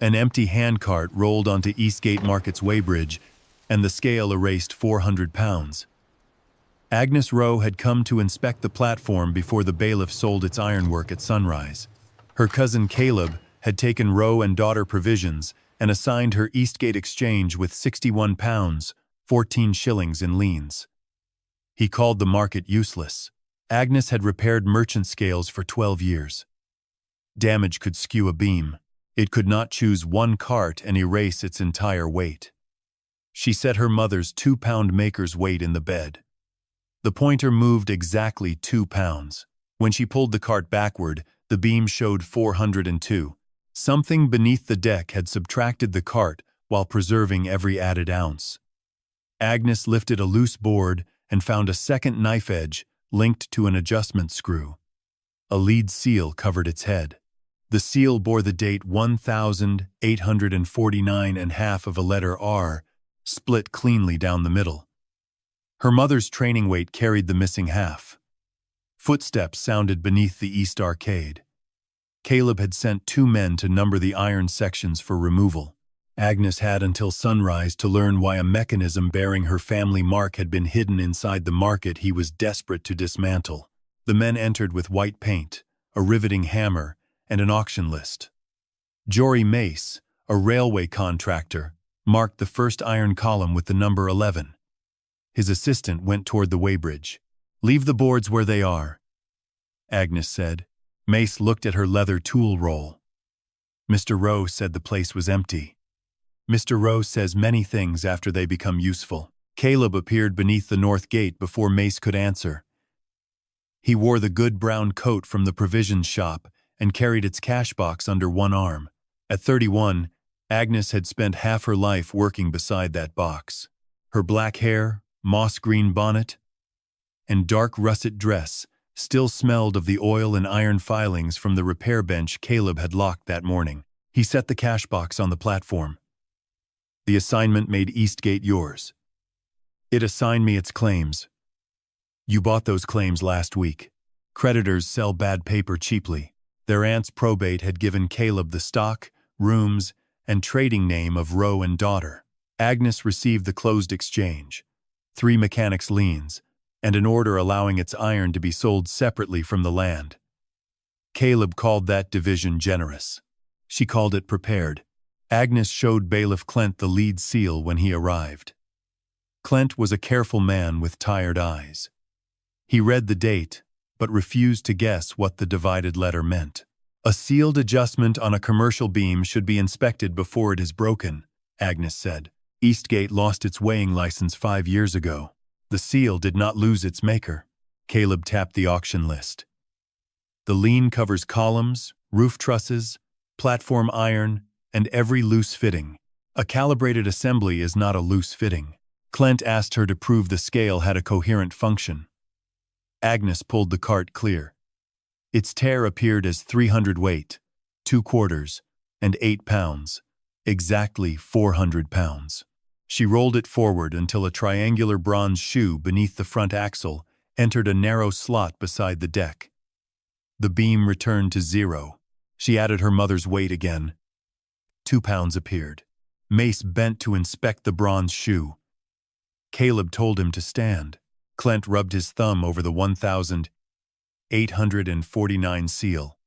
An empty handcart rolled onto Eastgate Market's Weighbridge, and the scale erased 400 pounds. Agnes Rowe had come to inspect the platform before the bailiff sold its ironwork at sunrise. Her cousin Caleb had taken Rowe Daughter Provisions and assigned her Eastgate Exchange with 61 pounds, 14 shillings in liens. He called the market useless. Agnes had repaired merchant scales for 12 years. Damage could skew a beam. It could not choose one cart and erase its entire weight. She set her mother's 2-pound maker's weight in the bed. The pointer moved exactly 2 pounds. When she pulled the cart backward, the beam showed 402. Something beneath the deck had subtracted the cart while preserving every added ounce. Agnes lifted a loose board and found a second knife edge linked to an adjustment screw. A lead seal covered its head. The seal bore the date 1849 and half of a letter R, split cleanly down the middle. Her mother's training weight carried the missing half. Footsteps sounded beneath the east arcade. Caleb had sent 2 men to number the iron sections for removal. Agnes had until sunrise to learn why a mechanism bearing her family mark had been hidden inside the market he was desperate to dismantle. The men entered with white paint, a riveting hammer, and an auction list. Jory Mace, a railway contractor, marked the first iron column with the number 11. His assistant went toward the weighbridge. "Leave the boards where they are," Agnes said. Mace looked at her leather tool roll. "Mr. Rowe said the place was empty." "Mr. Rowe says many things after they become useful." Caleb appeared beneath the north gate before Mace could answer. He wore the good brown coat from the provisions shop and carried its cash box under one arm. At 31, Agnes had spent half her life working beside that box. Her black hair, moss-green bonnet, and dark russet dress still smelled of the oil and iron filings from the repair bench Caleb had locked that morning. He set the cash box on the platform. "The assignment made Eastgate yours. It assigned me its claims. You bought those claims last week. Creditors sell bad paper cheaply. Their aunt's probate had given Caleb the stock, rooms, and trading name of Rowe and Daughter. Agnes received the closed exchange, 3 mechanics' liens, and an order allowing its iron to be sold separately from the land. Caleb called that division generous. She called it prepared. Agnes showed Bailiff Clent the lead seal when he arrived. Clent was a careful man with tired eyes. He read the date, but refused to guess what the divided letter meant. "A sealed adjustment on a commercial beam should be inspected before it is broken," Agnes said. "Eastgate lost its weighing license 5 years ago. The seal did not lose its maker." Caleb tapped the auction list. "The lien covers columns, roof trusses, platform iron, and every loose fitting. A calibrated assembly is not a loose fitting." Clent asked her to prove the scale had a coherent function. Agnes pulled the cart clear. Its tear appeared as 300 weight, 2/4, and 8 pounds, exactly 400 pounds. She rolled it forward until a triangular bronze shoe beneath the front axle entered a narrow slot beside the deck. The beam returned to 0. She added her mother's weight again. 2 pounds appeared. Mace bent to inspect the bronze shoe. Caleb told him to stand. Clent rubbed his thumb over the 1849 seal.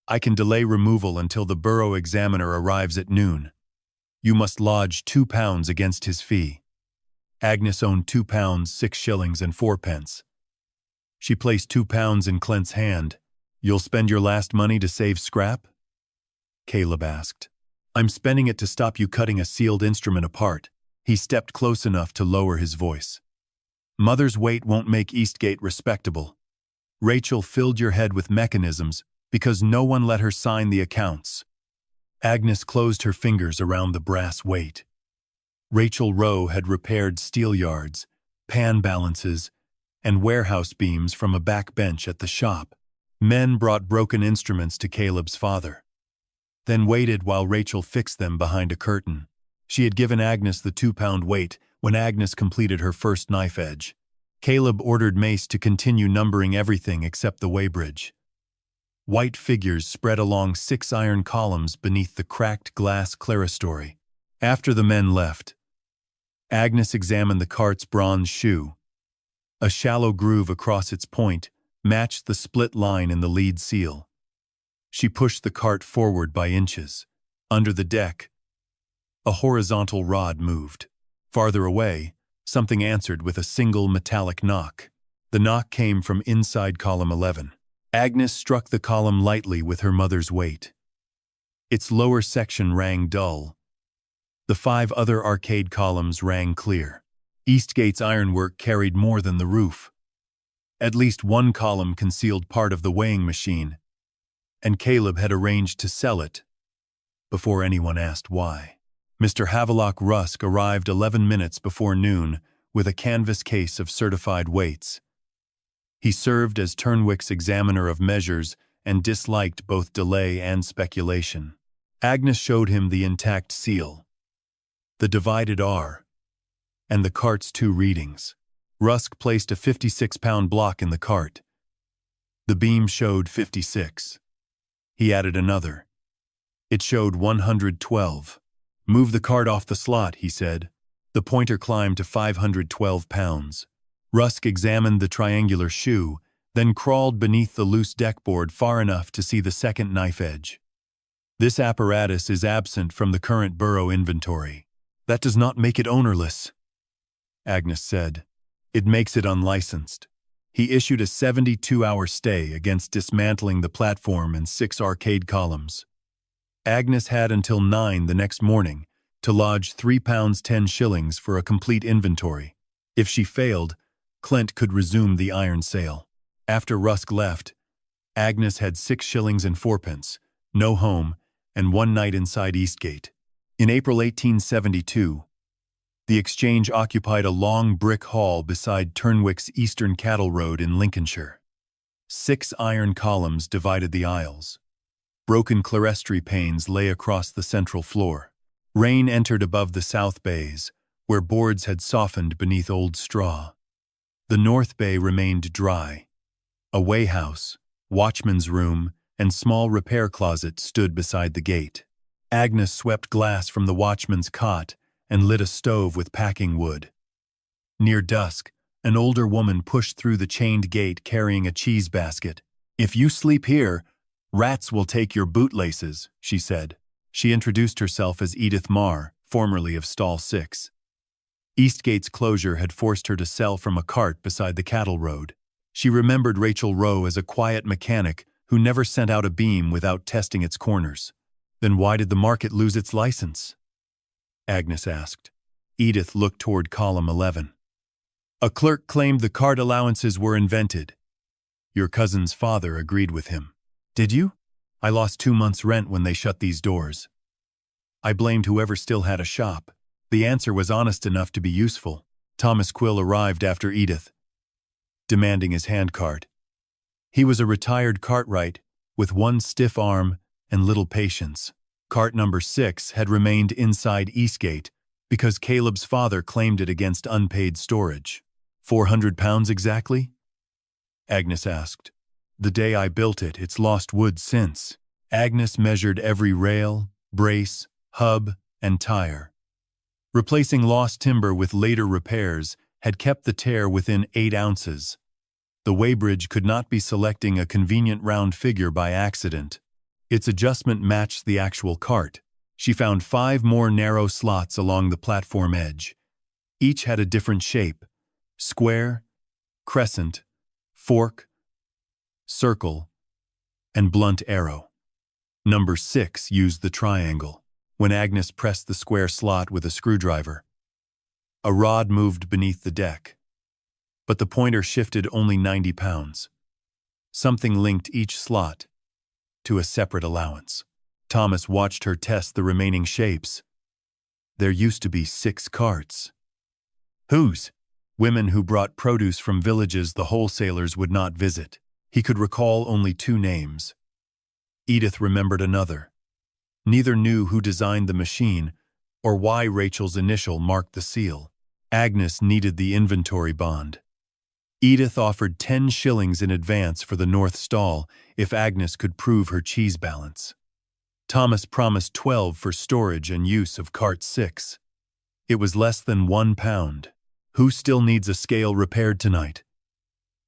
"I can delay removal until the borough examiner arrives at noon. You must lodge 2 pounds against his fee." Agnes owned 2 pounds, 6 shillings and 4 pence. She placed 2 pounds in Clent's hand. "You'll spend your last money to save scrap?" Caleb asked. "I'm spending it to stop you cutting a sealed instrument apart." He stepped close enough to lower his voice. "Mother's weight won't make Eastgate respectable. Rachel filled your head with mechanisms because no one let her sign the accounts." Agnes closed her fingers around the brass weight. Rachel Rowe had repaired steel yards, pan balances, and warehouse beams from a back bench at the shop. Men brought broken instruments to Caleb's father, then waited while Rachel fixed them behind a curtain. She had given Agnes the 2-pound weight when Agnes completed her first knife edge. Caleb ordered Mace to continue numbering everything except the weighbridge. white figures spread along 6 iron columns beneath the cracked glass clerestory. After the men left, Agnes examined the cart's bronze shoe. A shallow groove across its point matched the split line in the lead seal. She pushed the cart forward by inches. Under the deck, a horizontal rod moved. Farther away, something answered with a single metallic knock. The knock came from inside column 11. Agnes struck the column lightly with her mother's weight. Its lower section rang dull. The 5 other arcade columns rang clear. Eastgate's ironwork carried more than the roof. At least one column concealed part of the weighing machine, and Caleb had arranged to sell it before anyone asked why. Mr. Havelock Rusk arrived 11 minutes before noon with a canvas case of certified weights. He served as Turnwick's examiner of measures and disliked both delay and speculation. Agnes showed him the intact seal, the divided R, and the cart's 2 readings. Rusk placed a 56-pound block in the cart. The beam showed 56. He added another. It showed 112. "Move the cart off the slot," he said. The pointer climbed to 512 pounds. Rusk examined the triangular shoe, then crawled beneath the loose deckboard far enough to see the second knife edge. "This apparatus is absent from the current borough inventory. That does not make it ownerless," Agnes said. "It makes it unlicensed." He issued a 72-hour stay against dismantling the platform and 6 arcade columns. Agnes had until 9 the next morning to lodge £3 10 shillings for a complete inventory. If she failed, Clint could resume the iron sale. After Rusk left, Agnes had 6 shillings and 4 pence, no home, and 1 night inside Eastgate. In April 1872, the Exchange occupied a long brick hall beside Turnwick's Eastern Cattle Road in Lincolnshire. 6 iron columns divided the aisles. Broken clerestory panes lay across the central floor. Rain entered above the south bays, where boards had softened beneath old straw. The north bay remained dry. A weighhouse, watchman's room, and small repair closet stood beside the gate. Agnes swept glass from the watchman's cot and lit a stove with packing wood. Near dusk, an older woman pushed through the chained gate carrying a cheese basket. "If you sleep here, rats will take your bootlaces," she said. She introduced herself as Edith Marr, formerly of Stall 6. Eastgate's closure had forced her to sell from a cart beside the cattle road. She remembered Rachel Rowe as a quiet mechanic who never sent out a beam without testing its corners. Then why did the market lose its license? Agnes asked. Edith looked toward column 11. "A clerk claimed the cart allowances were invented. Your cousin's father agreed with him." "Did you? I lost 2 months' rent when they shut these doors." I blamed whoever still had a shop. The answer was honest enough to be useful. Thomas Quill arrived after Edith, demanding his handcart. He was a retired cartwright with 1 stiff arm and little patience. Cart number 6 had remained inside Eastgate because Caleb's father claimed it against unpaid storage. £400 exactly? Agnes asked. "The day I built it, it's lost wood since." Agnes measured every rail, brace, hub, and tire. Replacing lost timber with later repairs had kept the tear within 8 ounces. The Weighbridge could not be selecting a convenient round figure by accident. Its adjustment matched the actual cart. She found 5 more narrow slots along the platform edge. Each had a different shape: square, crescent, fork, circle, and blunt arrow. Number 6 used the triangle. When Agnes pressed the square slot with a screwdriver, a rod moved beneath the deck. But the pointer shifted only 90 pounds. Something linked each slot to a separate allowance. Thomas watched her test the remaining shapes. There used to be 6 carts. Whose? Women who brought produce from villages the wholesalers would not visit. He could recall only 2 names. Edith remembered another. Neither knew who designed the machine or why Rachel's initial marked the seal. Agnes needed the inventory bond. Edith offered 10 shillings in advance for the north stall if Agnes could prove her cheese balance. Thomas promised 12 for storage and use of cart 6. It was less than £1. "Who still needs a scale repaired tonight?"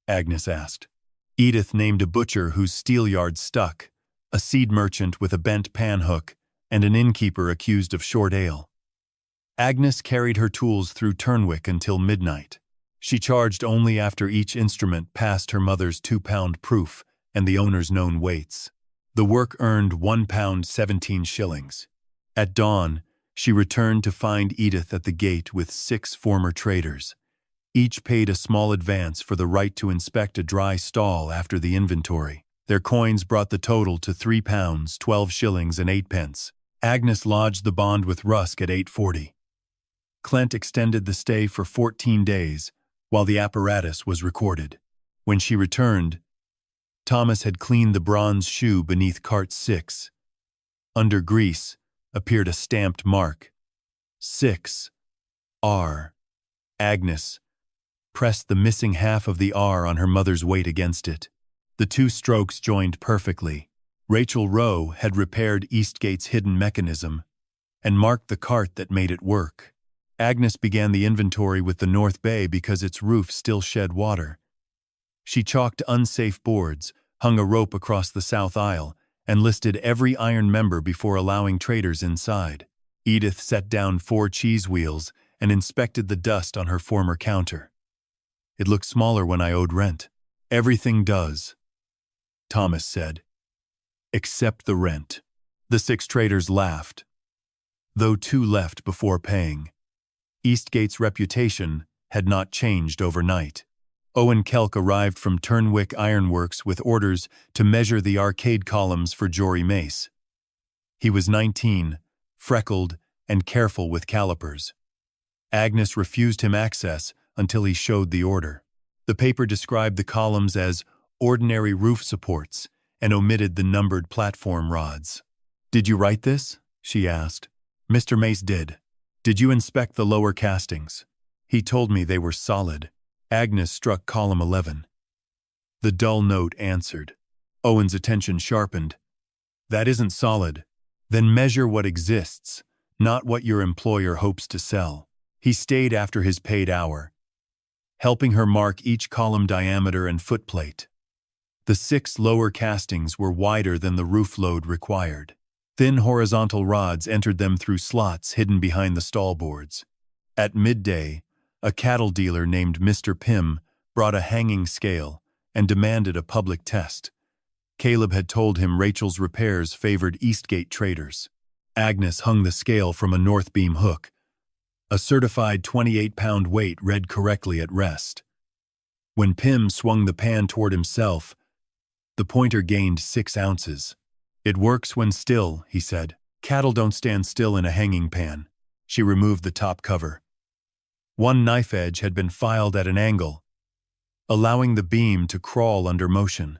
Agnes asked. Edith named a butcher whose steelyard stuck, a seed merchant with a bent pan hook, and an innkeeper accused of short ale. Agnes carried her tools through Turnwick until midnight. She charged only after each instrument passed her mother's £2 proof and the owner's known weights. The work earned £1 17 shillings. At dawn, she returned to find Edith at the gate with 6 former traders. Each paid a small advance for the right to inspect a dry stall after the inventory. Their coins brought the total to £3 12 shillings and 8 pence. Agnes lodged the bond with Rusk at 8:40. Clent extended the stay for 14 days, while the apparatus was recorded. When she returned, Thomas had cleaned the bronze shoe beneath cart 6. Under grease appeared a stamped mark. 6 R. Agnes pressed the missing half of the R on her mother's weight against it. The 2 strokes joined perfectly. Rachel Rowe had repaired Eastgate's hidden mechanism and marked the cart that made it work. Agnes began the inventory with the north bay because its roof still shed water. She chalked unsafe boards, hung a rope across the south aisle, and listed every iron member before allowing traders inside. Edith set down 4 cheese wheels and inspected the dust on her former counter. "It looked smaller when I owed rent." "Everything does," Thomas said. "Except the rent." The 6 traders laughed, though 2 left before paying. Eastgate's reputation had not changed overnight. Owen Kelk arrived from Turnwick Ironworks with orders to measure the arcade columns for Jory Mace. He was 19, freckled, and careful with calipers. Agnes refused him access until he showed the order. The paper described the columns as ordinary roof supports and omitted the numbered platform rods. "Did you write this?" she asked. "Mr. Mace did." "Did you inspect the lower castings?" "He told me they were solid." Agnes struck column 11. The dull note answered. Owen's attention sharpened. "That isn't solid. Then measure what exists, not what your employer hopes to sell." He stayed after his paid hour, helping her mark each column diameter and footplate. The 6 lower castings were wider than the roof load required. Thin horizontal rods entered them through slots hidden behind the stall boards. At midday, a cattle dealer named Mr. Pym brought a hanging scale and demanded a public test. Caleb had told him Rachel's repairs favored Eastgate traders. Agnes hung the scale from a north beam hook. A certified 28-pound weight read correctly at rest. When Pym swung the pan toward himself, the pointer gained 6 ounces. "It works when still," he said. "Cattle don't stand still in a hanging pan." She removed the top cover. One knife edge had been filed at an angle, allowing the beam to crawl under motion.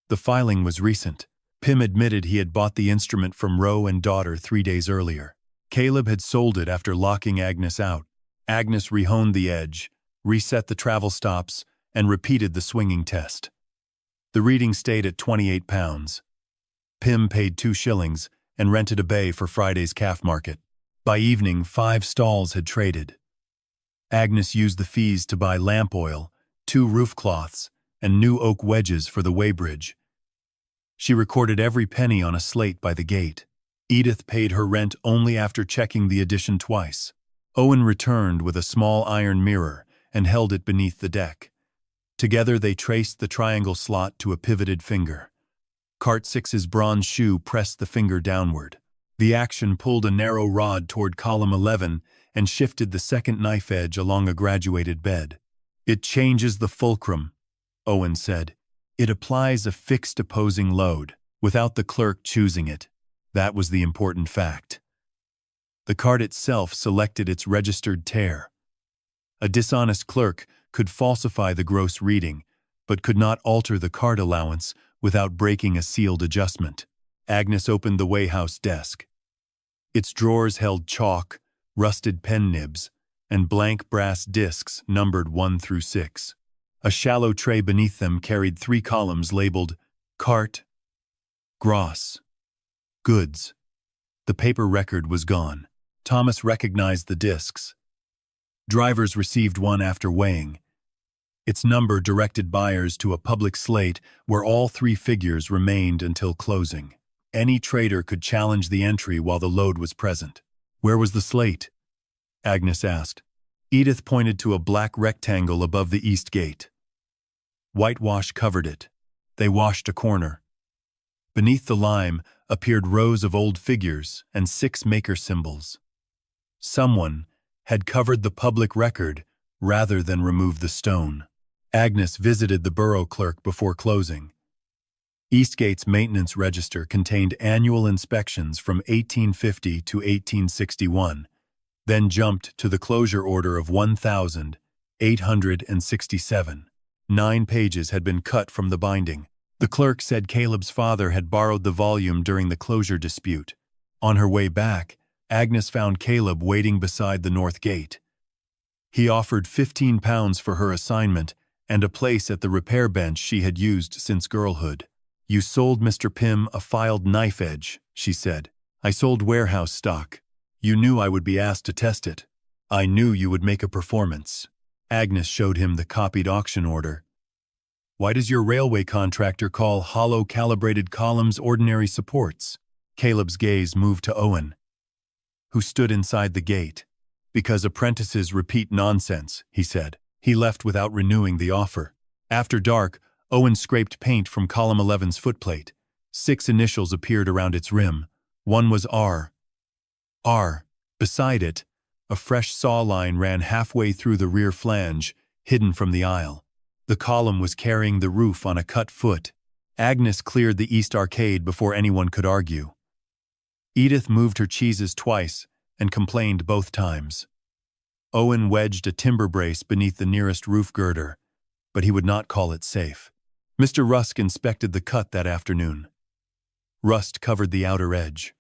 The filing was recent. Pym admitted he had bought the instrument from Rowe and Daughter 3 days earlier. Caleb had sold it after locking Agnes out. Agnes rehoned the edge, reset the travel stops, and repeated the swinging test. The reading stayed at 28 pounds. Pym paid 2 shillings and rented a bay for Friday's calf market. By evening, 5 stalls had traded. Agnes used the fees to buy lamp oil, 2 roof cloths, and new oak wedges for the Weighbridge. She recorded every penny on a slate by the gate. Edith paid her rent only after checking the addition twice. Owen returned with a small iron mirror and held it beneath the deck. Together they traced the triangle slot to a pivoted finger. Cart 6's bronze shoe pressed the finger downward. The action pulled a narrow rod toward column 11 and shifted the second knife edge along a graduated bed. "It changes the fulcrum," Owen said. "It applies a fixed opposing load, without the clerk choosing it." That was the important fact. The cart itself selected its registered tear. A dishonest clerk could falsify the gross reading, but could not alter the cart allowance without breaking a sealed adjustment. Agnes opened the weighhouse desk. Its drawers held chalk, rusted pen nibs, and blank brass discs numbered 1 through 6. A shallow tray beneath them carried 3 columns labeled Cart, Gross, Goods. The paper record was gone. Thomas recognized the discs. Drivers received one after weighing. Its number directed buyers to a public slate where all 3 figures remained until closing. Any trader could challenge the entry while the load was present. Where was the slate? Agnes asked. Edith pointed to a black rectangle above the east gate. Whitewash covered it. They washed a corner. Beneath the lime appeared rows of old figures and 6 maker symbols. Someone had covered the public record rather than remove the stone. Agnes visited the borough clerk before closing. Eastgate's maintenance register contained annual inspections from 1850 to 1861, then jumped to the closure order of 1,867. 9 pages had been cut from the binding. The clerk said Caleb's father had borrowed the volume during the closure dispute. On her way back, Agnes found Caleb waiting beside the north gate. He offered £15 for her assignment and a place at the repair bench she had used since girlhood. You sold Mr. Pym a filed knife edge, she said. I sold warehouse stock. You knew I would be asked to test it. I knew you would make a performance. Agnes showed him the copied auction order. Why does your railway contractor call hollow calibrated columns ordinary supports? Caleb's gaze moved to Owen, who stood inside the gate. Because apprentices repeat nonsense, he said. He left without renewing the offer. After dark, Owen scraped paint from column 11's footplate. 6 initials appeared around its rim. One was R. R. Beside it, a fresh saw line ran halfway through the rear flange, hidden from the aisle. The column was carrying the roof on a cut foot. Agnes cleared the east arcade before anyone could argue. Edith moved her cheeses twice and complained both times. Owen wedged a timber brace beneath the nearest roof girder, but he would not call it safe. Mr. Rusk inspected the cut that afternoon. Rust covered the outer edge.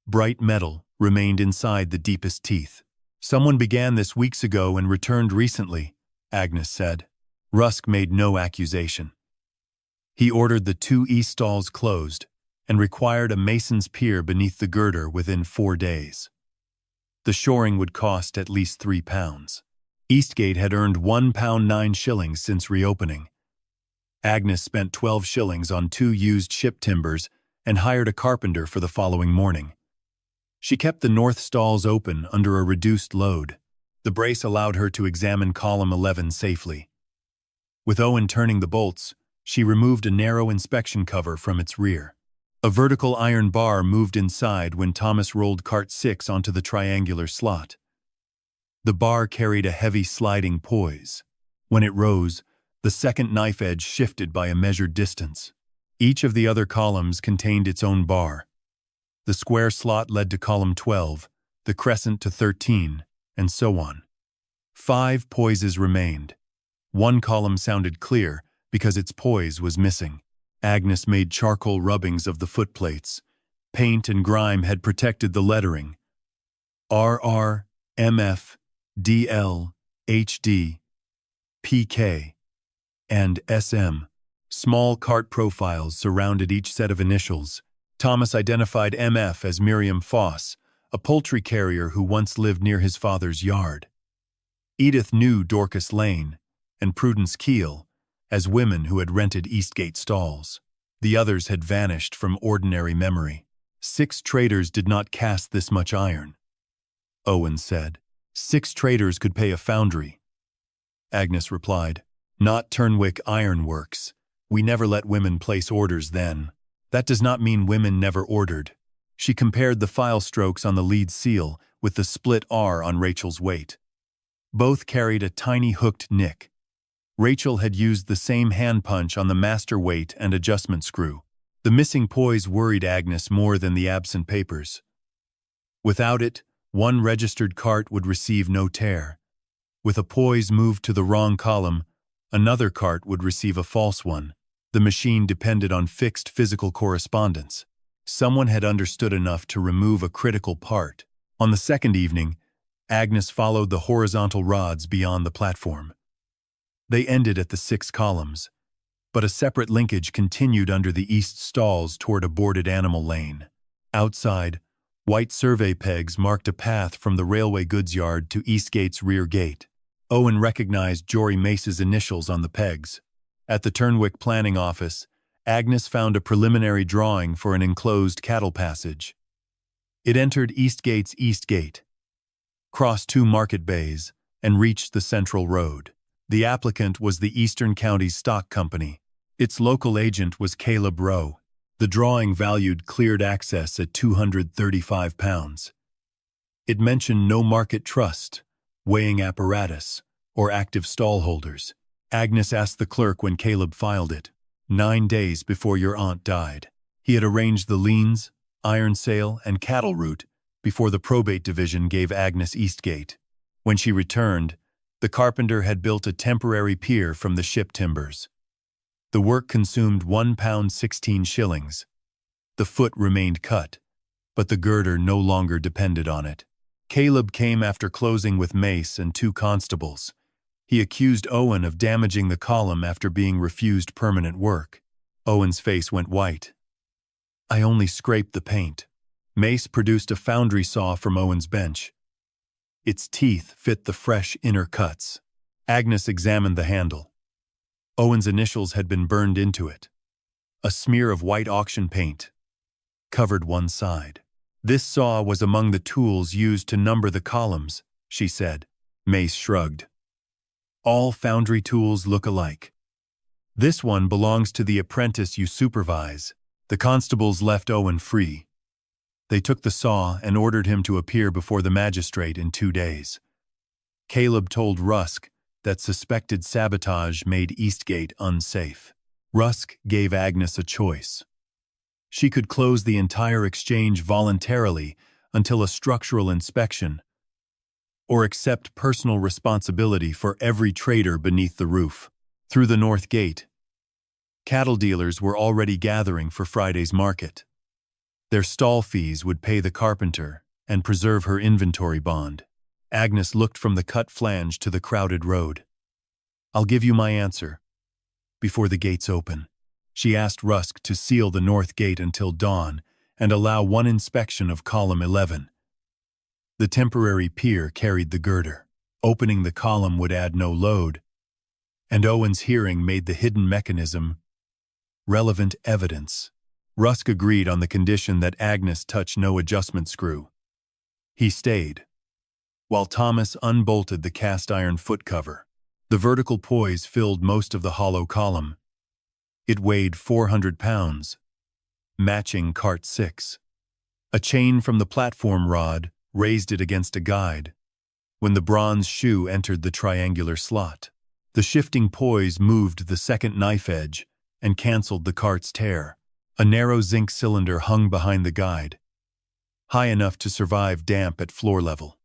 Bright metal remained inside the deepest teeth. Someone began this weeks ago and returned recently, Agnes said. Rusk made no accusation. He ordered the 2 east stalls closed and required a mason's pier beneath the girder within 4 days. The shoring would cost at least £3. Eastgate had earned £1 9 shillings since reopening. Agnes spent 12 shillings on 2 used ship timbers and hired a carpenter for the following morning. She kept the north stalls open under a reduced load. The brace allowed her to examine column 11 safely. With Owen turning the bolts, she removed a narrow inspection cover from its rear. A vertical iron bar moved inside when Thomas rolled cart 6 onto the triangular slot. The bar carried a heavy sliding poise. When it rose, the second knife edge shifted by a measured distance. Each of the other columns contained its own bar. The square slot led to column 12, the crescent to 13, and so on. 5 poises remained. One column sounded clear because its poise was missing. Agnes made charcoal rubbings of the footplates. Paint and grime had protected the lettering. RR, MF, DL, HD, PK, and SM. Small cart profiles surrounded each set of initials. Thomas identified MF as Miriam Foss, a poultry carrier who once lived near his father's yard. Edith knew Dorcas Lane and Prudence Keel as women who had rented Eastgate stalls. The others had vanished from ordinary memory. 6 traders did not cast this much iron, Owen said. 6 traders could pay a foundry. Agnes replied, Not Turnwick Ironworks. We never let women place orders then. That does not mean women never ordered. She compared the file strokes on the lead seal with the split R on Rachel's weight. Both carried a tiny hooked nick. Rachel had used the same hand punch on the master weight and adjustment screw. The missing poise worried Agnes more than the absent papers. Without it, one registered cart would receive no tear. With a poise moved to the wrong column, another cart would receive a false one. The machine depended on fixed physical correspondence. Someone had understood enough to remove a critical part. On the second evening, Agnes followed the horizontal rods beyond the platform. They ended at the 6 columns, but a separate linkage continued under the east stalls toward a boarded animal lane. Outside, white survey pegs marked a path from the railway goods yard to Eastgate's rear gate. Owen recognized Jory Mace's initials on the pegs. At the Turnwick planning office, Agnes found a preliminary drawing for an enclosed cattle passage. It entered Eastgate's east gate, crossed 2 market bays, and reached the central road. The applicant was the Eastern Counties Stock Company. Its local agent was Caleb Rowe. The drawing valued cleared access at £235. It mentioned no market trust, weighing apparatus, or active stallholders. Agnes asked the clerk when Caleb filed it. 9 days before your aunt died. He had arranged the liens, iron sale, and cattle route before the probate division gave Agnes Eastgate. When she returned, the carpenter had built a temporary pier from the ship timbers. The work consumed £1.16. The foot remained cut, but the girder no longer depended on it. Caleb came after closing with Mace and 2 constables. He accused Owen of damaging the column after being refused permanent work. Owen's face went white. I only scraped the paint. Mace produced a foundry saw from Owen's bench. Its teeth fit the fresh inner cuts. Agnes examined the handle. Owen's initials had been burned into it. A smear of white auction paint covered one side. This saw was among the tools used to number the columns, she said. Mace shrugged. All foundry tools look alike. This one belongs to the apprentice you supervise. The constables left Owen free. They took the saw and ordered him to appear before the magistrate in 2 days. Caleb told Rusk that suspected sabotage made Eastgate unsafe. Rusk gave Agnes a choice. She could close the entire exchange voluntarily until a structural inspection, or accept personal responsibility for every trader beneath the roof. Through the north gate, cattle dealers were already gathering for Friday's market. Their stall fees would pay the carpenter and preserve her inventory bond. Agnes looked from the cut flange to the crowded road. I'll give you my answer before the gates open. She asked Rusk to seal the north gate until dawn and allow 1 inspection of column 11. The temporary pier carried the girder. Opening the column would add no load, and Owen's hearing made the hidden mechanism relevant evidence. Rusk agreed on the condition that Agnes touch no adjustment screw. He stayed, while Thomas unbolted the cast-iron foot cover. The vertical poise filled most of the hollow column. It weighed 400 pounds, matching cart 6. A chain from the platform rod raised it against a guide when the bronze shoe entered the triangular slot. The shifting poise moved the second knife edge and canceled the cart's tear. A narrow zinc cylinder hung behind the guide, high enough to survive damp at floor level.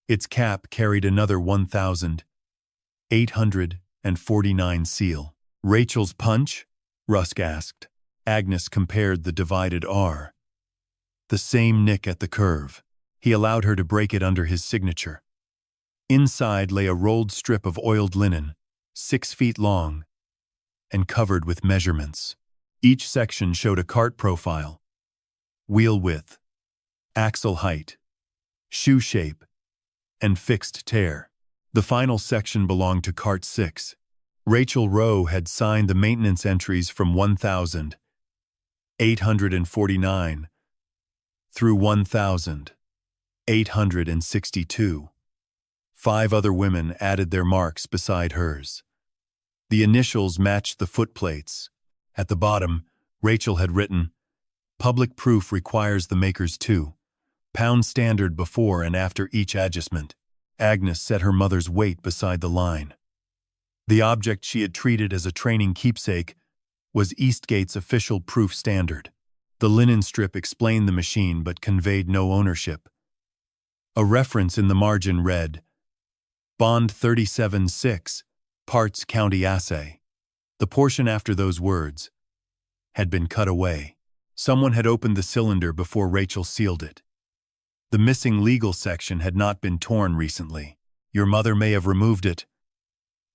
Its cap carried another 1,849 seal. Rachel's punch? Rusk asked. Agnes compared the divided R. The same nick at the curve. He allowed her to break it under his signature. Inside lay a rolled strip of oiled linen, 6 feet long, and covered with measurements. Each section showed a cart profile, wheel width, axle height, shoe shape, and fixed tear. The final section belonged to cart 6. Rachel Rowe had signed the maintenance entries from 1,849 through 1,862. 5 other women added their marks beside hers. The initials matched the footplates. At the bottom, Rachel had written, "Public proof requires the makers £2 standard before and after each adjustment." Agnes set her mother's weight beside the line. The object she had treated as a training keepsake was Eastgate's official proof standard. The linen strip explained the machine but conveyed no ownership. A reference in the margin read, Bond 37-6, Parts County Assay. The portion after those words had been cut away. Someone had opened the cylinder before Rachel sealed it. The missing legal section had not been torn recently. Your mother may have removed it,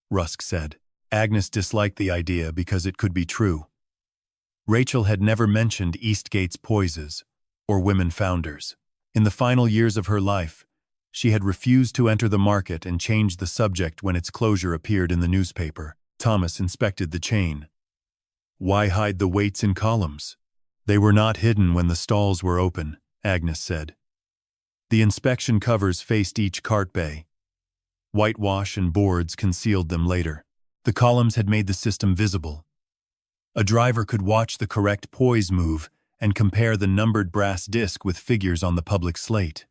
Rusk said. Agnes disliked the idea because it could be true. Rachel had never mentioned Eastgate's poises or women founders. In the final years of her life, she had refused to enter the market and changed the subject when its closure appeared in the newspaper. Thomas inspected the chain. Why hide the weights in columns? They were not hidden when the stalls were open, Agnes said. The inspection covers faced each cart bay. Whitewash and boards concealed them later. The columns had made the system visible. A driver could watch the correct poise move and compare the numbered brass disc with figures on the public slate.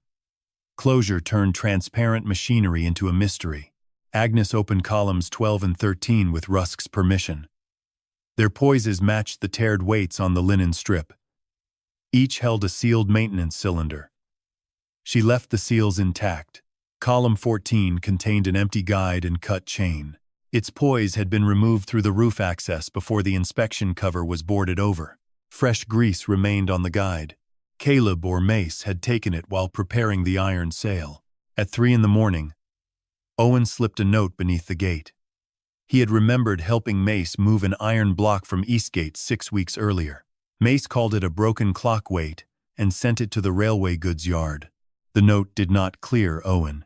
Closure turned transparent machinery into a mystery. Agnes opened columns 12 and 13 with Rusk's permission. Their poises matched the tared weights on the linen strip. Each held a sealed maintenance cylinder. She left the seals intact. Column 14 contained an empty guide and cut chain. Its poise had been removed through the roof access before the inspection cover was boarded over. Fresh grease remained on the guide. Caleb or Mace had taken it while preparing the iron sail. At 3 a.m, Owen slipped a note beneath the gate. He had remembered helping Mace move an iron block from Eastgate 6 weeks earlier. Mace called it a broken clock weight and sent it to the railway goods yard. The note did not clear Owen.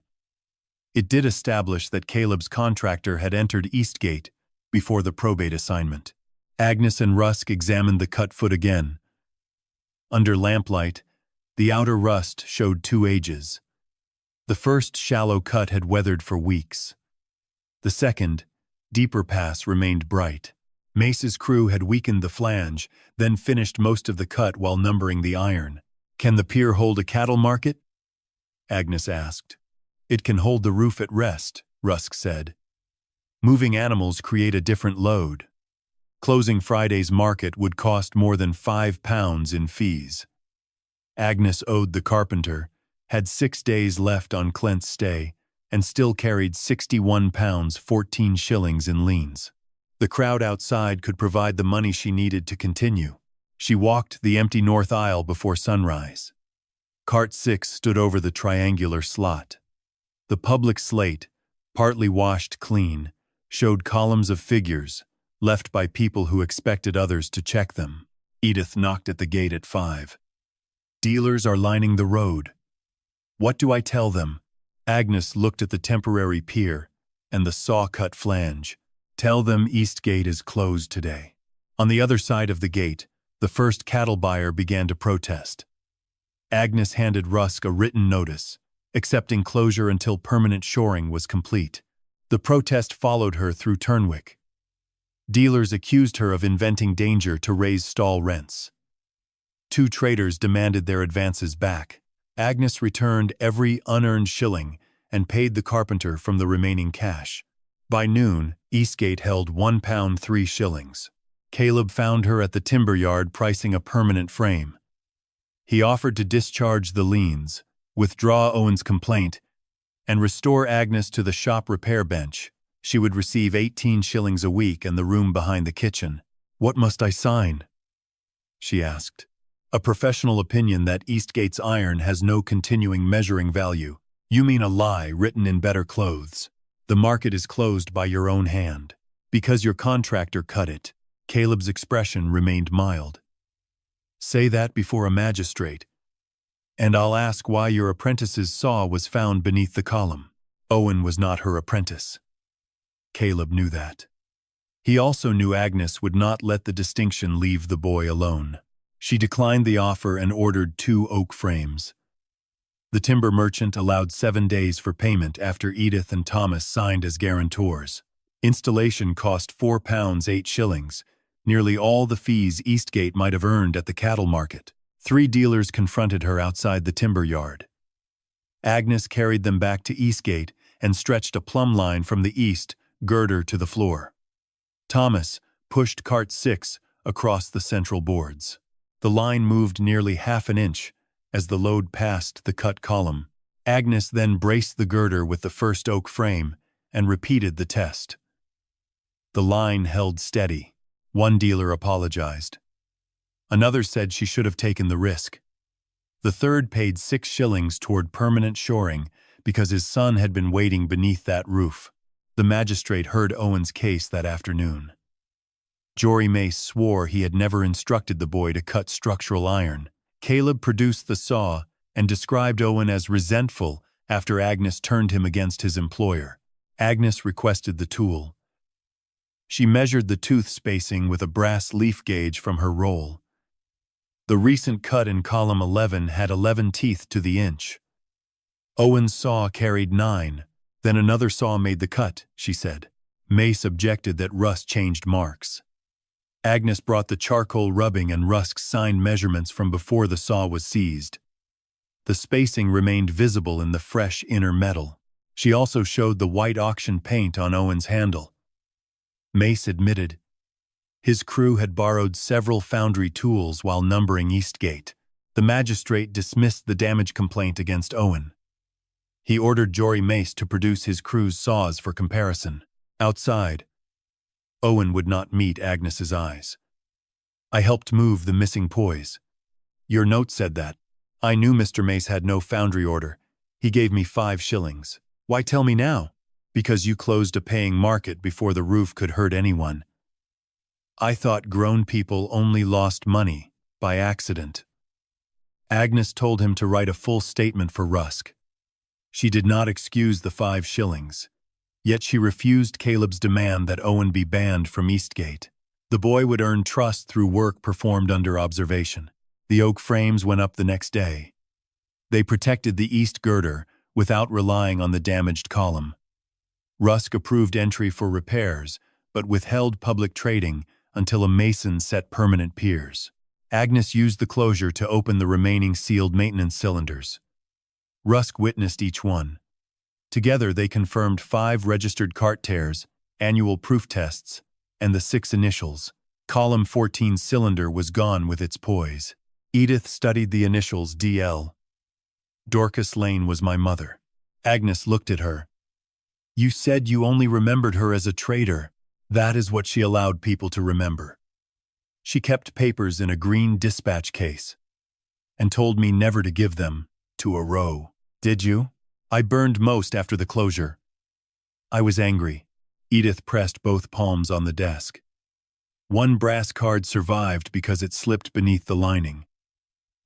It did establish that Caleb's contractor had entered Eastgate before the probate assignment. Agnes and Rusk examined the cut foot again. Under lamplight, the outer rust showed 2 ages. The first shallow cut had weathered for weeks. The second, deeper pass remained bright. Mace's crew had weakened the flange, then finished most of the cut while numbering the iron. Can the pier hold a cattle market? Agnes asked. It can hold the roof at rest, Rusk said. Moving animals create a different load. Closing Friday's market would cost more than £5 in fees. Agnes owed the carpenter, had 6 days left on Clent's stay, and still carried £61 14 shillings in liens. The crowd outside could provide the money she needed to continue. She walked the empty north aisle before sunrise. Cart 6 stood over the triangular slot. The public slate, partly washed clean, showed columns of figures, left by people who expected others to check them. Edith knocked at the gate at 5. Dealers are lining the road. What do I tell them? Agnes looked at the temporary pier and the saw-cut flange. Tell them Eastgate is closed today. On the other side of the gate, the first cattle buyer began to protest. Agnes handed Rusk a written notice, accepting closure until permanent shoring was complete. The protest followed her through Turnwick. Dealers accused her of inventing danger to raise stall rents. 2 traders demanded their advances back. Agnes returned every unearned shilling and paid the carpenter from the remaining cash. By noon, Eastgate held £1 3 shillings. Caleb found her at the timber yard pricing a permanent frame. He offered to discharge the liens, withdraw Owen's complaint, and restore Agnes to the shop repair bench. She would receive 18 shillings a week and the room behind the kitchen. What must I sign? She asked. A professional opinion that Eastgate's iron has no continuing measuring value. You mean a lie written in better clothes. The market is closed by your own hand. Because your contractor cut it. Caleb's expression remained mild. Say that before a magistrate, and I'll ask why your apprentice's saw was found beneath the column. Owen was not her apprentice. Caleb knew that. He also knew Agnes would not let the distinction leave the boy alone. She declined the offer and ordered 2 oak frames. The timber merchant allowed 7 days for payment after Edith and Thomas signed as guarantors. Installation cost £4 8 shillings, nearly all the fees Eastgate might have earned at the cattle market. 3 dealers confronted her outside the timber yard. Agnes carried them back to Eastgate and stretched a plumb line from the east girder to the floor. Thomas pushed cart 6 across the central boards. The line moved nearly half an inch as the load passed the cut column. Agnes then braced the girder with the first oak frame and repeated the test. The line held steady. 1 dealer apologized. Another said she should have taken the risk. The third paid 6 shillings toward permanent shoring because his son had been waiting beneath that roof. The magistrate heard Owen's case that afternoon. Jory Mace swore he had never instructed the boy to cut structural iron. Caleb produced the saw and described Owen as resentful after Agnes turned him against his employer. Agnes requested the tool. She measured the tooth spacing with a brass leaf gauge from her roll. The recent cut in column 11 had 11 teeth to the inch. Owen's saw carried 9. Then another saw made the cut, she said. Mace objected that Russ changed marks. Agnes brought the charcoal rubbing and Rusk's signed measurements from before the saw was seized. The spacing remained visible in the fresh inner metal. She also showed the white auction paint on Owen's handle. Mace admitted his crew had borrowed several foundry tools while numbering Eastgate. The magistrate dismissed the damage complaint against Owen. He ordered Jory Mace to produce his crew's saws for comparison. Outside, Owen would not meet Agnes's eyes. I helped move the missing poise. Your note said that. I knew Mr. Mace had no foundry order. He gave me 5 shillings. Why tell me now? Because you closed a paying market before the roof could hurt anyone. I thought grown people only lost money by accident. Agnes told him to write a full statement for Rusk. She did not excuse the 5 shillings. Yet she refused Caleb's demand that Owen be banned from Eastgate. The boy would earn trust through work performed under observation. The oak frames went up the next day. They protected the east girder without relying on the damaged column. Rusk approved entry for repairs, but withheld public trading until a mason set permanent piers. Agnes used the closure to open the remaining sealed maintenance cylinders. Rusk witnessed each one. Together they confirmed 5 registered cart tears, annual proof tests, and the 6 initials. Column 14 cylinder was gone with its poise. Edith studied the initials DL. Dorcas Lane was my mother. Agnes looked at her. You said you only remembered her as a trader. That is what she allowed people to remember. She kept papers in a green dispatch case and told me never to give them to a Rowe. Did you? I burned most after the closure. I was angry. Edith pressed both palms on the desk. One brass card survived because it slipped beneath the lining.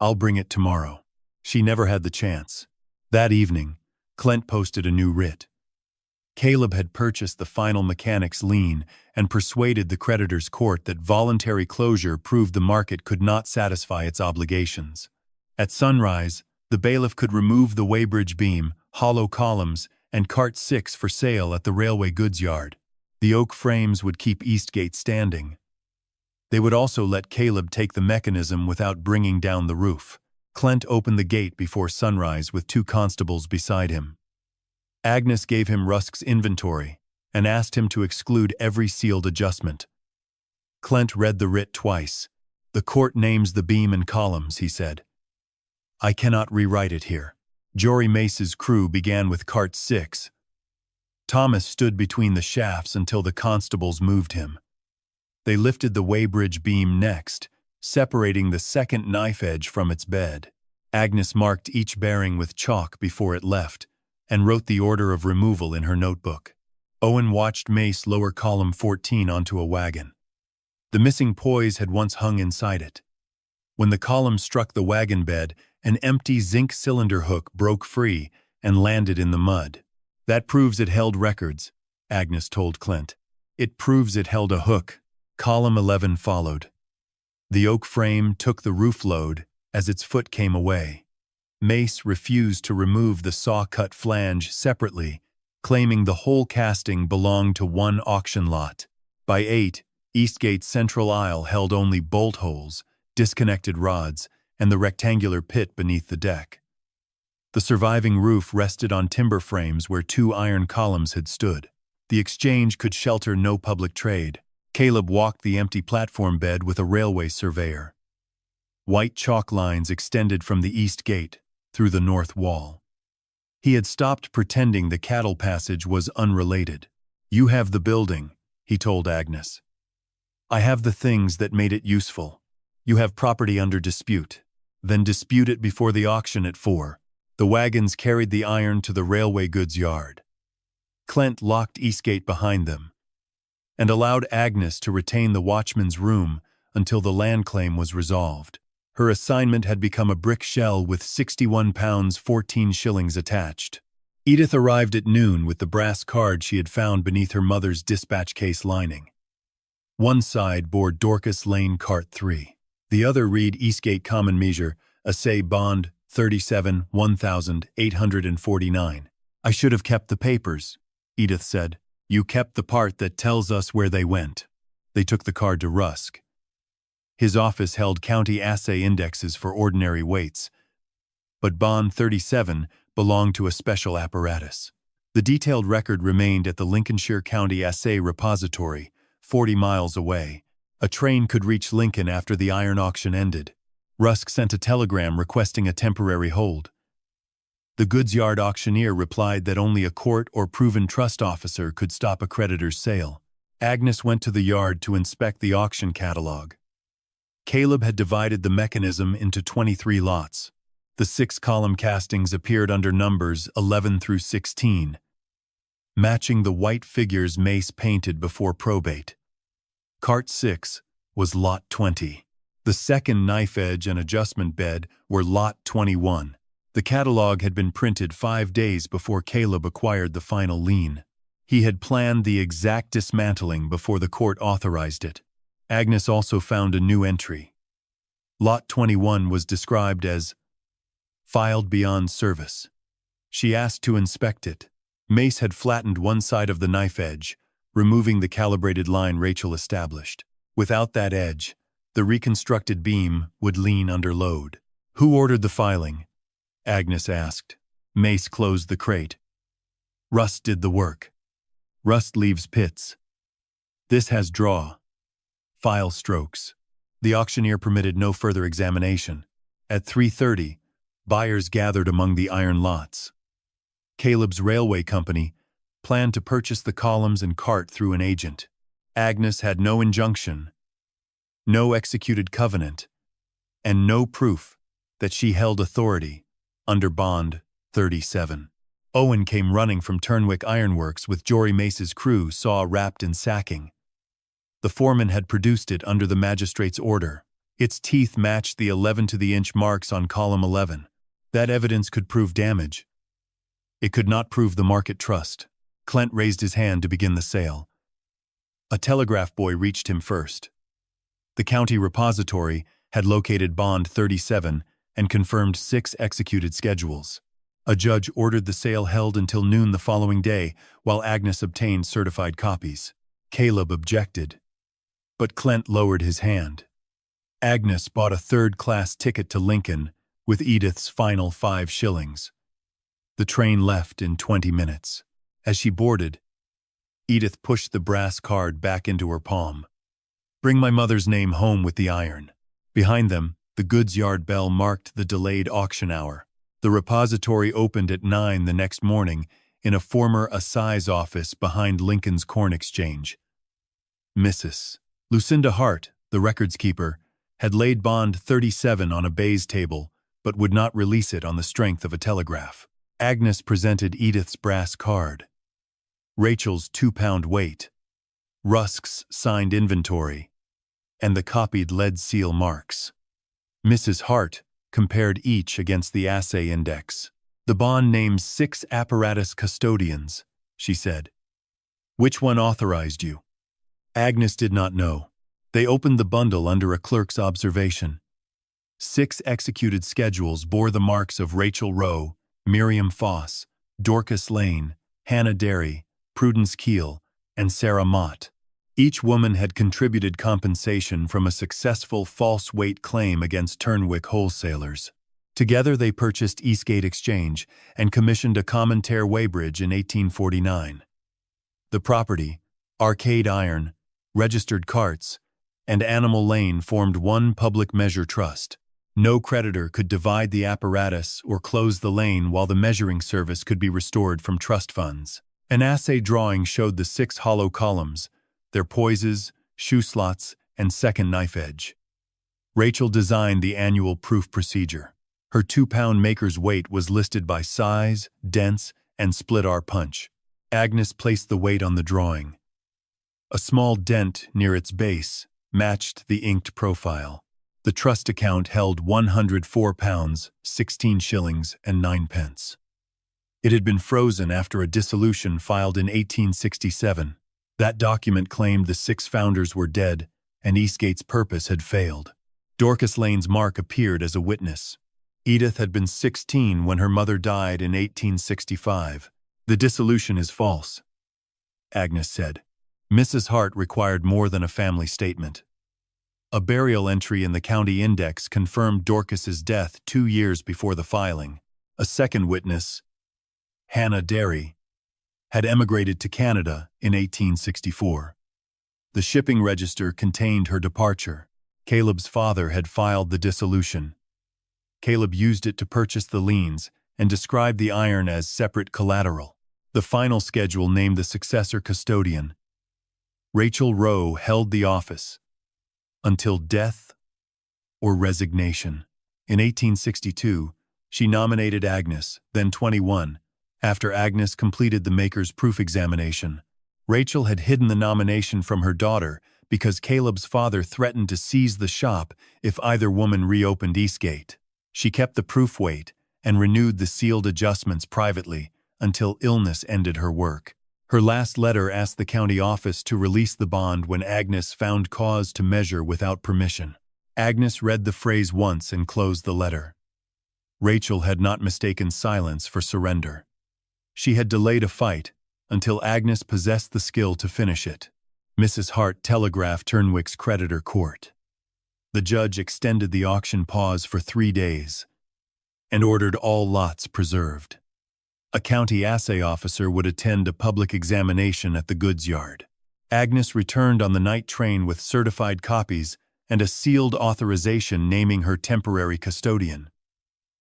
I'll bring it tomorrow. She never had the chance. That evening, Clint posted a new writ. Caleb had purchased the final mechanic's lien and persuaded the creditor's court that voluntary closure proved the market could not satisfy its obligations. At sunrise, the bailiff could remove the Weighbridge beam, hollow columns, and cart 6 for sale at the railway goods yard. The oak frames would keep Eastgate standing. They would also let Caleb take the mechanism without bringing down the roof. Clint opened the gate before sunrise with 2 constables beside him. Agnes gave him Rusk's inventory and asked him to exclude every sealed adjustment. Clint read the writ twice. The court names the beam and columns, he said. I cannot rewrite it here. Jory Mace's crew began with cart 6. Thomas stood between the shafts until the constables moved him. They lifted the Weighbridge beam next, separating the second knife edge from its bed. Agnes marked each bearing with chalk before it left and wrote the order of removal in her notebook. Owen watched Mace lower column 14 onto a wagon. The missing poise had once hung inside it. When the column struck the wagon bed, an empty zinc cylinder hook broke free and landed in the mud. That proves it held records, Agnes told Clint. It proves it held a hook. Column 11 followed. The oak frame took the roof load as its foot came away. Mace refused to remove the saw-cut flange separately, claiming the whole casting belonged to one auction lot. By 8, Eastgate's central aisle held only bolt holes, disconnected rods, and the rectangular pit beneath the deck. The surviving roof rested on timber frames where 2 iron columns had stood. The exchange could shelter no public trade. Caleb walked the empty platform bed with a railway surveyor. White chalk lines extended from the east gate through the north wall. He had stopped pretending the cattle passage was unrelated. You have the building, he told Agnes. I have the things that made it useful. You have property under dispute. Then dispute it before the auction at 4. The wagons carried the iron to the railway goods yard. Clent locked Eastgate behind them and allowed Agnes to retain the watchman's room until the land claim was resolved. Her assignment had become a brick shell with £61 14 shillings attached. Edith arrived at noon with the brass card she had found beneath her mother's dispatch case lining. One side bore Dorcas Lane Cart 3. The other read Eastgate Common Measure, Assay Bond 37 1849. "I should have kept the papers," Edith said. "You kept the part that tells us where they went." They took the card to Rusk. His office held county assay indexes for ordinary weights, but Bond 37 belonged to a special apparatus. The detailed record remained at the Lincolnshire County Assay Repository, 40 miles away. A train could reach Lincoln after the iron auction ended. Rusk sent a telegram requesting a temporary hold. The goods yard auctioneer replied that only a court or proven trust officer could stop a creditor's sale. Agnes went to the yard to inspect the auction catalog. Caleb had divided the mechanism into 23 lots. The 6-column castings appeared under numbers 11 through 16, matching the white figures Mace painted before probate. Cart 6 was Lot 20. The second knife edge and adjustment bed were Lot 21. The catalog had been printed 5 days before Caleb acquired the final lien. He had planned the exact dismantling before the court authorized it. Agnes also found a new entry. Lot 21 was described as filed beyond service. She asked to inspect it. Mace had flattened one side of the knife edge, removing the calibrated line Rachel established. Without that edge, the reconstructed beam would lean under load. "Who ordered the filing?" Agnes asked. Mace closed the crate. "Rust did the work. Rust leaves pits. This has draw. File strokes." The auctioneer permitted no further examination. At 3:30, buyers gathered among the iron lots. Caleb's railway company planned to purchase the columns and cart through an agent. Agnes had no injunction, no executed covenant, and no proof that she held authority under Bond 37. Owen came running from Turnwick Ironworks with Jory Mace's crew saw wrapped in sacking. The foreman had produced it under the magistrate's order. Its teeth matched the 11 to the inch marks on column 11. That evidence could prove damage. It could not prove the market trust. Clent raised his hand to begin the sale. A telegraph boy reached him first. The county repository had located Bond 37 and confirmed 6 executed schedules. A judge ordered the sale held until noon the following day, while Agnes obtained certified copies. Caleb objected, but Clent lowered his hand. Agnes bought a third-class ticket to Lincoln with Edith's final 5 shillings. The train left in 20 minutes. As she boarded, Edith pushed the brass card back into her palm. "Bring my mother's name home with the iron." Behind them, the goods yard bell marked the delayed auction hour. The repository opened at 9 the next morning in a former assize office behind Lincoln's Corn Exchange. Mrs. Lucinda Hart, the records keeper, had laid Bond 37 on a baize table, but would not release it on the strength of a telegraph. Agnes presented Edith's brass card, Rachel's 2-pound weight, Rusk's signed inventory, and the copied lead seal marks. Mrs. Hart compared each against the assay index. "The bond names 6 apparatus custodians," she said. "Which one authorized you?" Agnes did not know. They opened the bundle under a clerk's observation. 6 executed schedules bore the marks of Rachel Rowe, Miriam Foss, Dorcas Lane, Hannah Derry, Prudence Keel, and Sarah Mott. Each woman had contributed compensation from a successful false weight claim against Turnwick wholesalers. Together they purchased Eastgate Exchange and commissioned a commandeer Weighbridge in 1849. The property, Arcade Iron, registered carts, and Animal Lane formed one public measure trust. No creditor could divide the apparatus or close the lane while the measuring service could be restored from trust funds. An assay drawing showed the 6 hollow columns, their poises, shoe slots, and second knife edge. Rachel designed the annual proof procedure. Her 2-pound maker's weight was listed by size, dents, and split-R punch. Agnes placed the weight on the drawing. A small dent near its base matched the inked profile. The trust account held £104, 16 shillings and 9 pence. It had been frozen after a dissolution filed in 1867. That document claimed the 6 founders were dead and Eastgate's purpose had failed. Dorcas Lane's mark appeared as a witness. Edith had been 16 when her mother died in 1865. The dissolution is false, Agnes said. Mrs. Hart required more than a family statement. A burial entry in the county index confirmed Dorcas's death 2 years before the filing. A second witness, Hannah Derry, had emigrated to Canada in 1864. The shipping register contained her departure. Caleb's father had filed the dissolution. Caleb used it to purchase the liens and described the iron as separate collateral. The final schedule named the successor custodian. Rachel Rowe held the office until death or resignation. In 1862, she nominated Agnes, then 21, after Agnes completed the maker's proof examination. Rachel had hidden the nomination from her daughter because Caleb's father threatened to seize the shop if either woman reopened Eastgate. She kept the proof weight and renewed the sealed adjustments privately until illness ended her work. Her last letter asked the county office to release the bond when Agnes found cause to measure without permission. Agnes read the phrase once and closed the letter. Rachel had not mistaken silence for surrender. She had delayed a fight until Agnes possessed the skill to finish it. Mrs. Hart telegraphed Turnwick's creditor court. The judge extended the auction pause for 3 days and ordered all lots preserved. A county assay officer would attend a public examination at the goods yard. Agnes returned on the night train with certified copies and a sealed authorization naming her temporary custodian.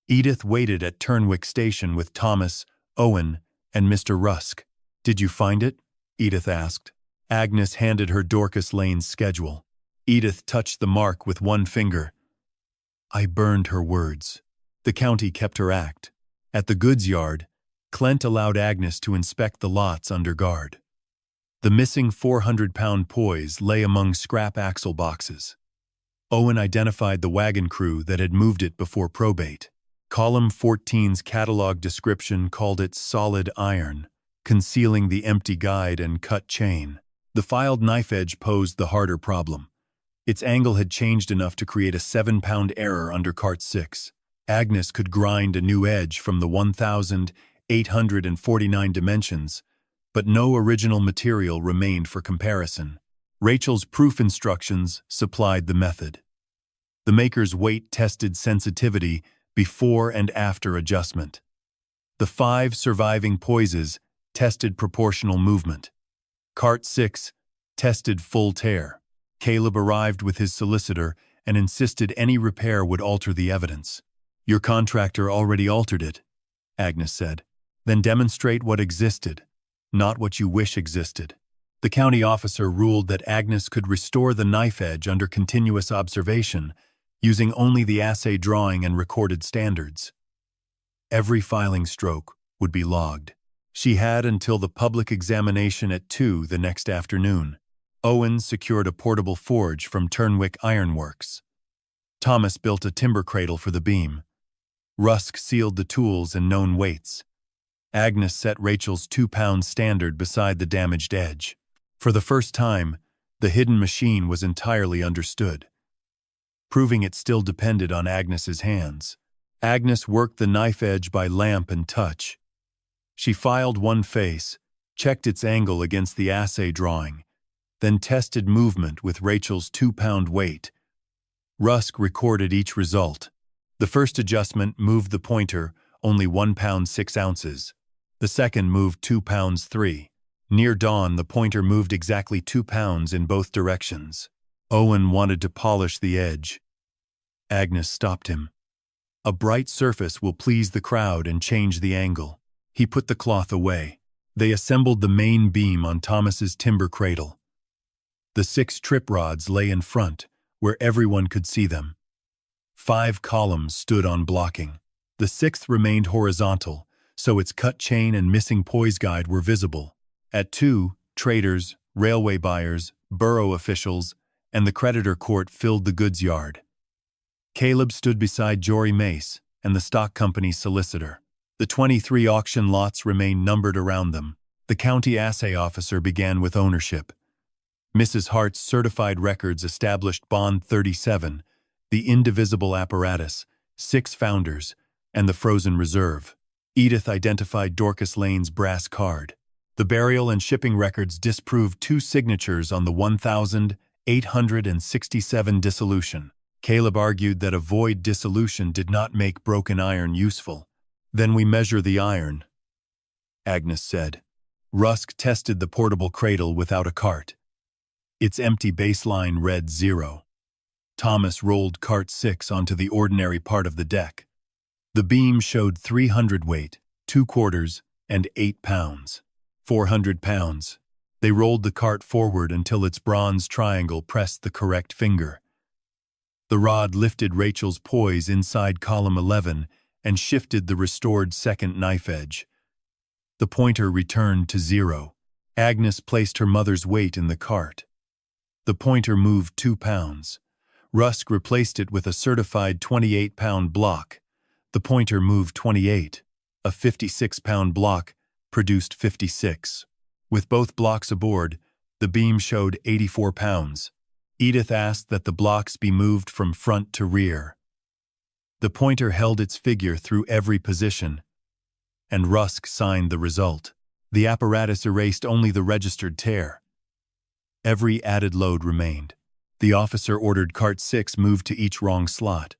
Edith waited at Turnwick Station with Thomas, Owen, and Mr. Rusk. "Did you find it?" Edith asked. Agnes handed her Dorcas Lane's schedule. Edith touched the mark with one finger. I burned her words. The county kept her act. At the goods yard, Clent allowed Agnes to inspect the lots under guard. The missing 400-pound poise lay among scrap axle boxes. Owen identified the wagon crew that had moved it before probate. Column 14's catalog description called it solid iron, concealing the empty guide and cut chain. The filed knife edge posed the harder problem. Its angle had changed enough to create a 7-pound error under cart 6. Agnes could grind a new edge from the 1,849 dimensions, but no original material remained for comparison. Rachel's proof instructions supplied the method. The maker's weight-tested sensitivity before and after adjustment. The 5 surviving poises tested proportional movement. Cart 6 tested full tear. Caleb arrived with his solicitor and insisted any repair would alter the evidence. Your contractor already altered it, Agnes said. Then demonstrate what existed, not what you wish existed. The county officer ruled that Agnes could restore the knife edge under continuous observation, using only the assay drawing and recorded standards. Every filing stroke would be logged. She had until the public examination at 2 the next afternoon. Owen secured a portable forge from Turnwick Ironworks. Thomas built a timber cradle for the beam. Rusk sealed the tools and known weights. Agnes set Rachel's 2-pound standard beside the damaged edge. For the first time, the hidden machine was entirely understood, proving it still depended on Agnes's hands. Agnes worked the knife edge by lamp and touch. She filed one face, checked its angle against the assay drawing, then tested movement with Rachel's 2-pound weight. Rusk recorded each result. The first adjustment moved the pointer only 1 pound 6 ounces. The second moved 2 pounds 3. Near dawn, the pointer moved exactly 2 pounds in both directions. Owen wanted to polish the edge. Agnes stopped him. A bright surface will please the crowd and change the angle. He put the cloth away. They assembled the main beam on Thomas's timber cradle. The 6 trip rods lay in front, where everyone could see them. 5 columns stood on blocking. The 6th remained horizontal, so its cut chain and missing poise guide were visible. At 2, traders, railway buyers, borough officials, and the creditor court filled the goods yard. Caleb stood beside Jory Mace and the stock company's solicitor. The 23 auction lots remained numbered around them. The county assay officer began with ownership. Mrs. Hart's certified records established Bond 37, the indivisible apparatus, 6 founders, and the frozen reserve. Edith identified Dorcas Lane's brass card. The burial and shipping records disproved 2 signatures on the 1,867 dissolution. Caleb argued that a void dissolution did not make broken iron useful. Then we measure the iron, Agnes said. Rusk tested the portable cradle without a cart. Its empty baseline read 0. Thomas rolled cart 6 onto the ordinary part of the deck. The beam showed 300 weight, 2 quarters, and 8 pounds. 400 pounds. They rolled the cart forward until its bronze triangle pressed the correct finger. The rod lifted Rachel's poise inside column 11 and shifted the restored second knife edge. The pointer returned to 0. Agnes placed her mother's weight in the cart. The pointer moved 2 pounds. Rusk replaced it with a certified 28-pound block. The pointer moved 28. A 56-pound block produced 56. With both blocks aboard, the beam showed 84 pounds. Edith asked that the blocks be moved from front to rear. The pointer held its figure through every position, and Rusk signed the result. The apparatus erased only the registered tear. Every added load remained. The officer ordered cart 6 moved to each wrong slot.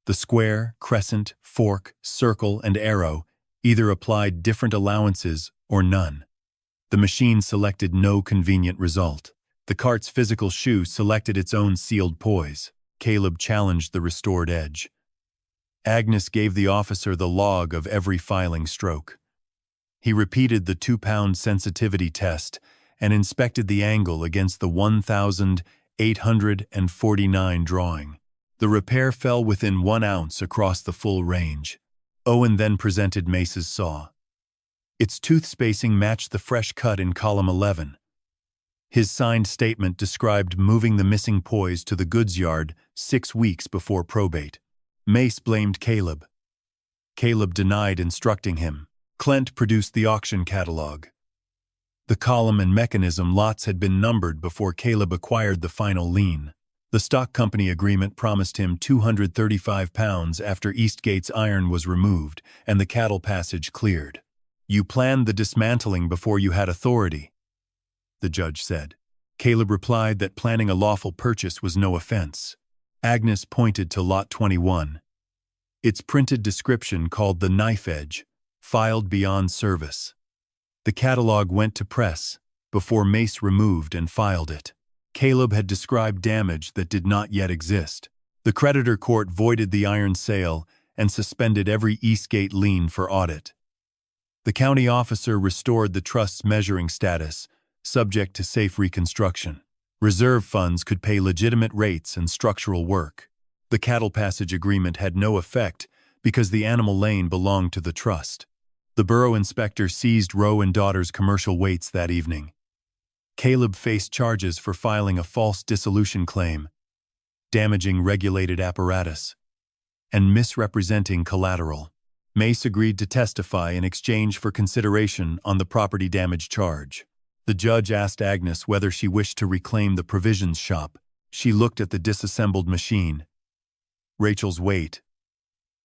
The square, crescent, fork, circle, and arrow either applied different allowances or none. The machine selected no convenient result. The cart's physical shoe selected its own sealed poise. Caleb challenged the restored edge. Agnes gave the officer the log of every filing stroke. He repeated the 2-pound sensitivity test and inspected the angle against the 1,849 drawing. The repair fell within 1 ounce across the full range. Owen then presented Mace's saw. Its tooth spacing matched the fresh cut in column 11. His signed statement described moving the missing poise to the goods yard 6 weeks before probate. Mace blamed Caleb. Caleb denied instructing him. Clent produced the auction catalog. The column and mechanism lots had been numbered before Caleb acquired the final lien. The stock company agreement promised him £235 after Eastgate's iron was removed and the cattle passage cleared. You planned the dismantling before you had authority, the judge said. Caleb replied that planning a lawful purchase was no offense. Agnes pointed to Lot 21. Its printed description called the knife edge, filed beyond service. The catalog went to press before Mace removed and filed it. Caleb had described damage that did not yet exist. The creditor court voided the iron sale and suspended every Eastgate lien for audit. The county officer restored the trust's measuring status, subject to safe reconstruction. Reserve funds could pay legitimate rates and structural work. The cattle passage agreement had no effect because the animal lane belonged to the trust. The borough inspector seized Rowe and Daughter's commercial weights that evening. Caleb faced charges for filing a false dissolution claim, damaging regulated apparatus, and misrepresenting collateral. Mace agreed to testify in exchange for consideration on the property damage charge. The judge asked Agnes whether she wished to reclaim the provisions shop. She looked at the disassembled machine, Rachel's weight,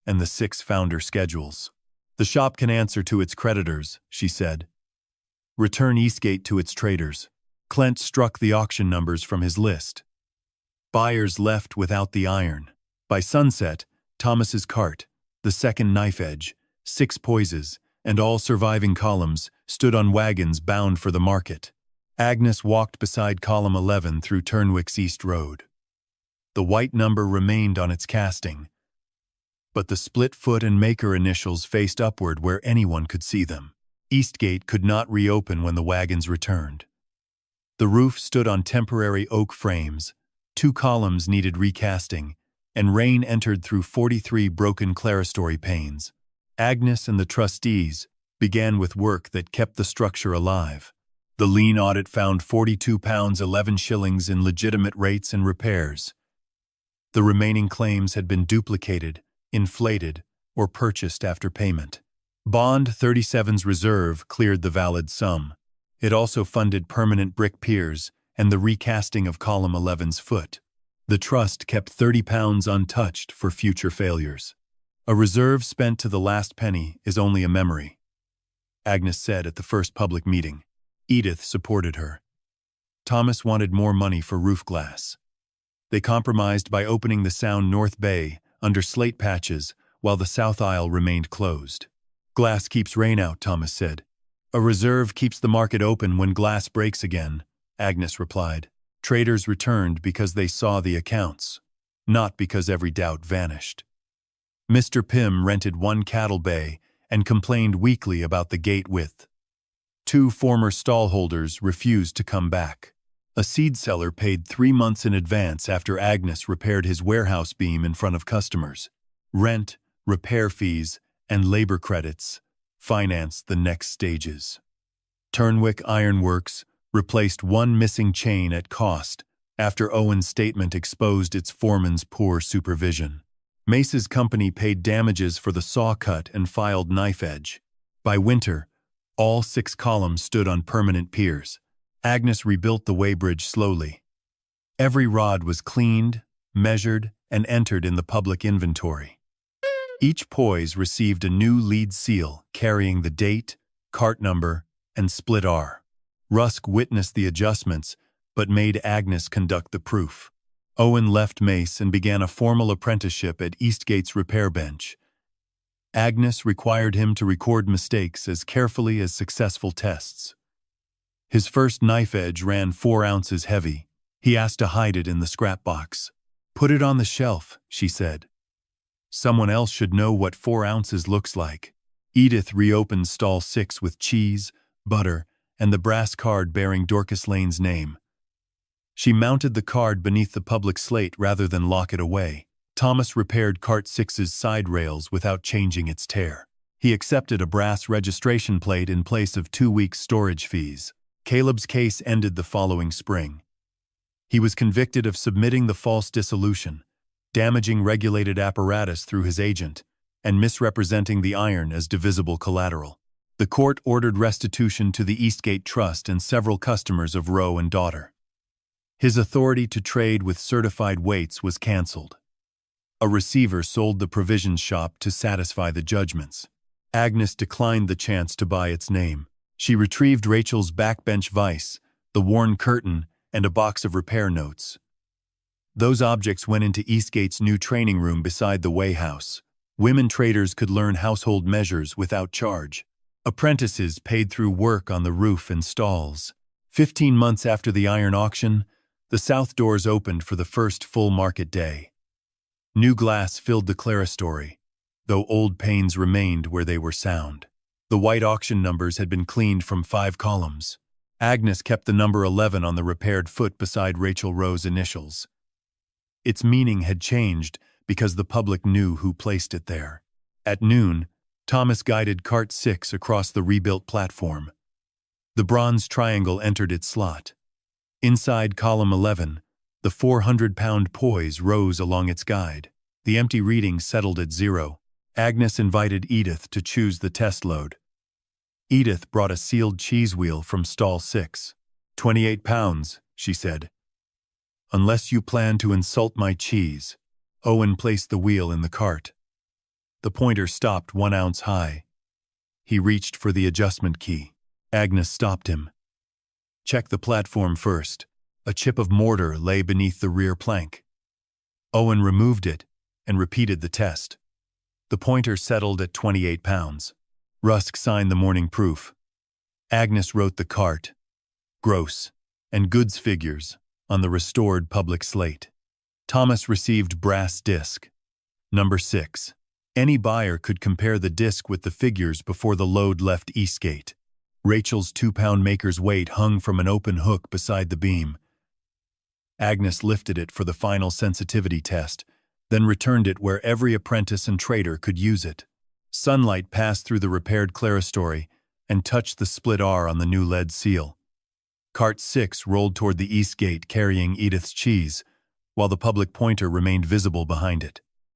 and the 6 founder schedules. The shop can answer to its creditors, she said. Return Eastgate to its traders. Clent struck the auction numbers from his list. Buyers left without the iron. By sunset, Thomas's cart, the second knife edge, 6 poises, and all surviving columns stood on wagons bound for the market. Agnes walked beside column 11 through Turnwick's East Road. The white number remained on its casting, but the split foot and maker initials faced upward where anyone could see them. Eastgate could not reopen when the wagons returned. The roof stood on temporary oak frames, 2 columns needed recasting, and rain entered through 43 broken clerestory panes. Agnes and the trustees began with work that kept the structure alive. The lien audit found £42 11 shillings in legitimate rates and repairs. The remaining claims had been duplicated, inflated, or purchased after payment. Bond 37's reserve cleared the valid sum. It also funded permanent brick piers and the recasting of column 11's foot. The trust kept £30 untouched for future failures. A reserve spent to the last penny is only a memory, Agnes said at the first public meeting. Edith supported her. Thomas wanted more money for roof glass. They compromised by opening the sound north bay under slate patches while the south aisle remained closed. Glass keeps rain out, Thomas said. A reserve keeps the market open when glass breaks again, Agnes replied. Traders returned because they saw the accounts, not because every doubt vanished. Mr. Pym rented one cattle bay and complained weekly about the gate width. 2 former stallholders refused to come back. A seed seller paid 3 months in advance after Agnes repaired his warehouse beam in front of customers. Rent, repair fees, and labor credits financed the next stages. Turnwick Ironworks replaced one missing chain at cost after Owen's statement exposed its foreman's poor supervision. Mace's company paid damages for the saw cut and filed knife edge. By winter, all 6 columns stood on permanent piers. Agnes rebuilt the Weighbridge slowly. Every rod was cleaned, measured, and entered in the public inventory. Each poise received a new lead seal carrying the date, cart number, and split R. Rusk witnessed the adjustments, but made Agnes conduct the proof. Owen left Mace and began a formal apprenticeship at Eastgate's repair bench. Agnes required him to record mistakes as carefully as successful tests. His first knife edge ran 4 ounces heavy. He asked to hide it in the scrap box. "Put it on the shelf," she said. "Someone else should know what 4 ounces looks like." Edith reopened stall 6 with cheese, butter, and the brass card bearing Dorcas Lane's name. She mounted the card beneath the public slate rather than lock it away. Thomas repaired cart 6's side rails without changing its tear. He accepted a brass registration plate in place of 2 weeks' storage fees. Caleb's case ended the following spring. He was convicted of submitting the false dissolution, damaging regulated apparatus through his agent, and misrepresenting the iron as divisible collateral. The court ordered restitution to the Eastgate Trust and several customers of Rowe and Daughter. His authority to trade with certified weights was cancelled. A receiver sold the provisions shop to satisfy the judgments. Agnes declined the chance to buy its name. She retrieved Rachel's backbench vise, the worn curtain, and a box of repair notes. Those objects went into Eastgate's new training room beside the weigh house. Women traders could learn household measures without charge. Apprentices paid through work on the roof and stalls. 15 months after the iron auction, the south doors opened for the first full market day. New glass filled the clerestory, though old panes remained where they were sound. The white auction numbers had been cleaned from 5 columns. Agnes kept the number 11 on the repaired foot beside Rachel Rowe's initials. Its meaning had changed because the public knew who placed it there. At noon, Thomas guided cart 6 across the rebuilt platform. The bronze triangle entered its slot. Inside column 11, the 400-pound poise rose along its guide. The empty reading settled at 0. Agnes invited Edith to choose the test load. Edith brought a sealed cheese wheel from stall 6. 28 pounds, she said. Unless you plan to insult my cheese. Owen placed the wheel in the cart. The pointer stopped 1 ounce high. He reached for the adjustment key. Agnes stopped him. Check the platform first. A chip of mortar lay beneath the rear plank. Owen removed it and repeated the test. The pointer settled at 28 pounds. Rusk signed the morning proof. Agnes wrote the cart, gross, and goods figures on the restored public slate. Thomas received brass disc. Number 6. Any buyer could compare the disc with the figures before the load left Eastgate. Rachel's 2-pound maker's weight hung from an open hook beside the beam. Agnes lifted it for the final sensitivity test, then returned it where every apprentice and trader could use it. Sunlight passed through the repaired clerestory and touched the split R on the new lead seal. Cart 6 rolled toward the east gate carrying Edith's cheese, while the public pointer remained visible behind it.